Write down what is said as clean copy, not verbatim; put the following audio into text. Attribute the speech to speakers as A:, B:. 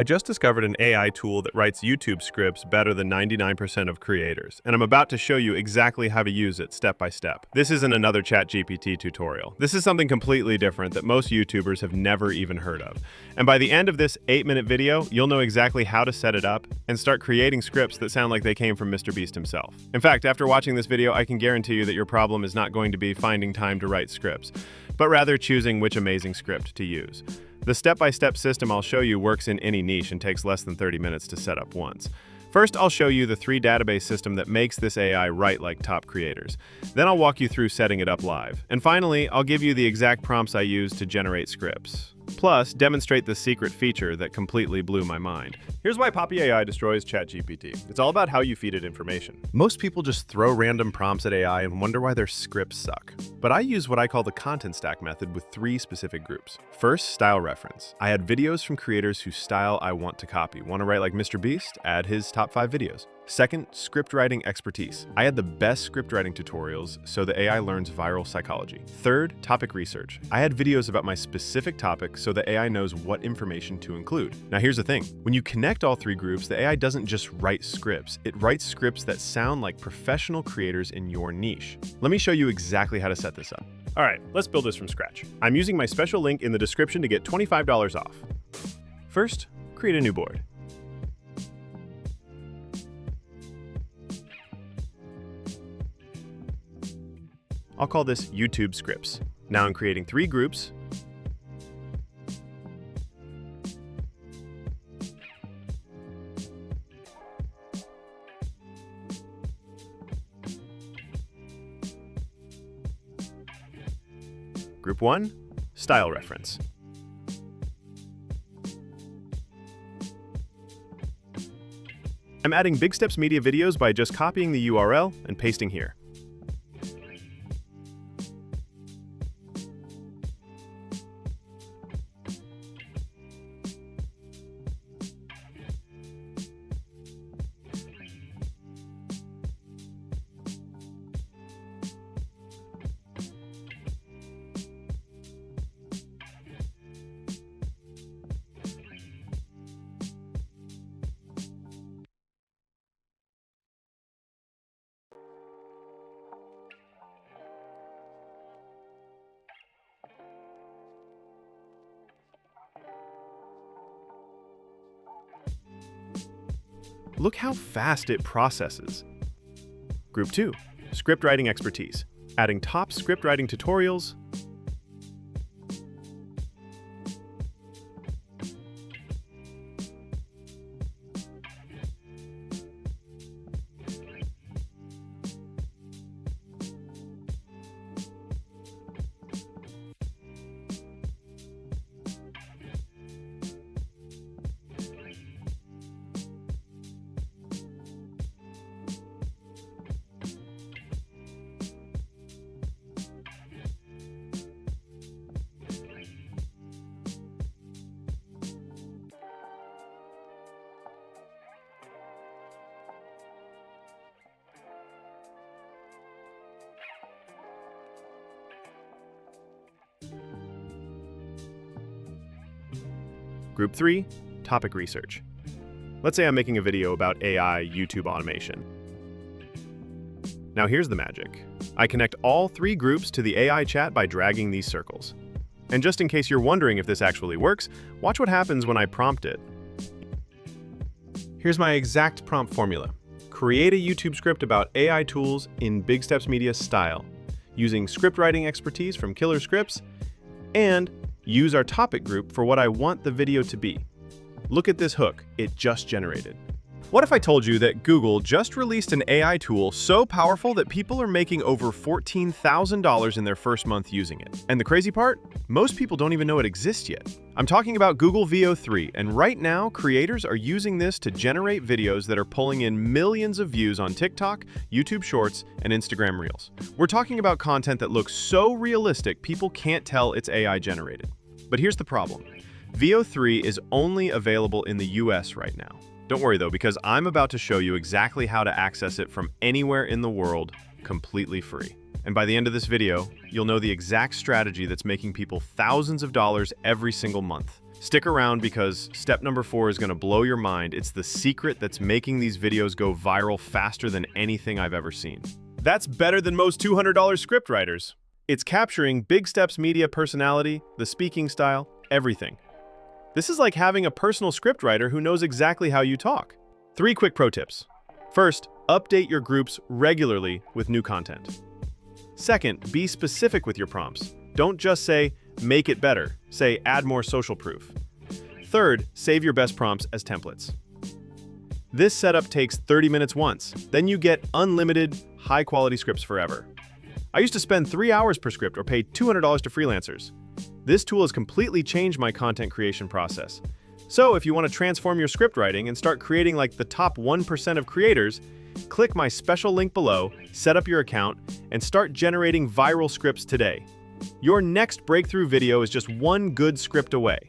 A: I just discovered an AI tool that writes YouTube scripts better than 99% of creators, and I'm about to show you exactly how to use it step by step. This isn't another ChatGPT tutorial. This is something completely different that most YouTubers have never even heard of. And by the end of this 8-minute video, you'll know exactly how to set it up and start creating scripts that sound like they came from Mr. Beast himself. In fact, after watching this video, I can guarantee you that your problem is not going to be finding time to write scripts, but rather choosing which amazing script to use. The step-by-step system I'll show you works in any niche and takes less than 30 minutes to set up once. First, I'll show you the 3 database system that makes this AI write like top creators. Then I'll walk you through setting it up live. And finally, I'll give you the exact prompts I use to generate scripts. Plus, demonstrate the secret feature that completely blew my mind. Here's why Poppy AI destroys ChatGPT. It's all about how you feed it information. Most people just throw random prompts at AI and wonder why their scripts suck. But I use what I call the content stack method with 3 specific groups. First, style reference. I add videos from creators whose style I want to copy. Want to write like Mr. Beast? Add his top 5 videos. Second, script writing expertise. I add the best script writing tutorials so the AI learns viral psychology. Third, topic research. I add videos about my specific topic so the AI knows what information to include. Now here's the thing. When you connect all 3 groups, the AI doesn't just write scripts. It writes scripts that sound like professional creators in your niche. Let me show you exactly how to set this up. All right, let's build this from scratch. I'm using my special link in the description to get $25 off. First, create a new board. I'll call this YouTube Scripts. Now I'm creating 3 groups. Group 1, Style Reference. I'm adding Big Steps Media videos by just copying the URL and pasting here. Look how fast it processes. Group 2, Script Writing Expertise. Adding top script writing tutorials, Group 3, Topic Research. Let's say I'm making a video about AI YouTube automation. Now here's the magic. I connect all 3 groups to the AI chat by dragging these circles. And just in case you're wondering if this actually works, watch what happens when I prompt it. Here's my exact prompt formula. Create a YouTube script about AI tools in Big Steps Media style, using script writing expertise from Killer Scripts, and use our topic group for what I want the video to be. Look at this hook it just generated. What if I told you that Google just released an AI tool so powerful that people are making over $14,000 in their first month using it? And the crazy part? Most people don't even know it exists yet. I'm talking about Google VO3, and right now, creators are using this to generate videos that are pulling in millions of views on TikTok, YouTube Shorts, and Instagram Reels. We're talking about content that looks so realistic people can't tell it's AI generated. But here's the problem. VO3 is only available in the US right now. Don't worry though, because I'm about to show you exactly how to access it from anywhere in the world, completely free. And by the end of this video, you'll know the exact strategy that's making people thousands of dollars every single month. Stick around because step number 4 is going to blow your mind. It's the secret that's making these videos go viral faster than anything I've ever seen. That's better than most $200 scriptwriters. It's capturing Big Step's media personality, the speaking style, everything. This is like having a personal scriptwriter who knows exactly how you talk. 3 quick pro tips. First, update your groups regularly with new content. Second, be specific with your prompts. Don't just say, make it better. Say, add more social proof. Third, save your best prompts as templates. This setup takes 30 minutes once. Then you get unlimited, high-quality scripts forever. I used to spend 3 hours per script or pay $200 to freelancers. This tool has completely changed my content creation process. So if you want to transform your script writing and start creating like the top 1% of creators, click my special link below, set up your account, and start generating viral scripts today. Your next breakthrough video is just one good script away.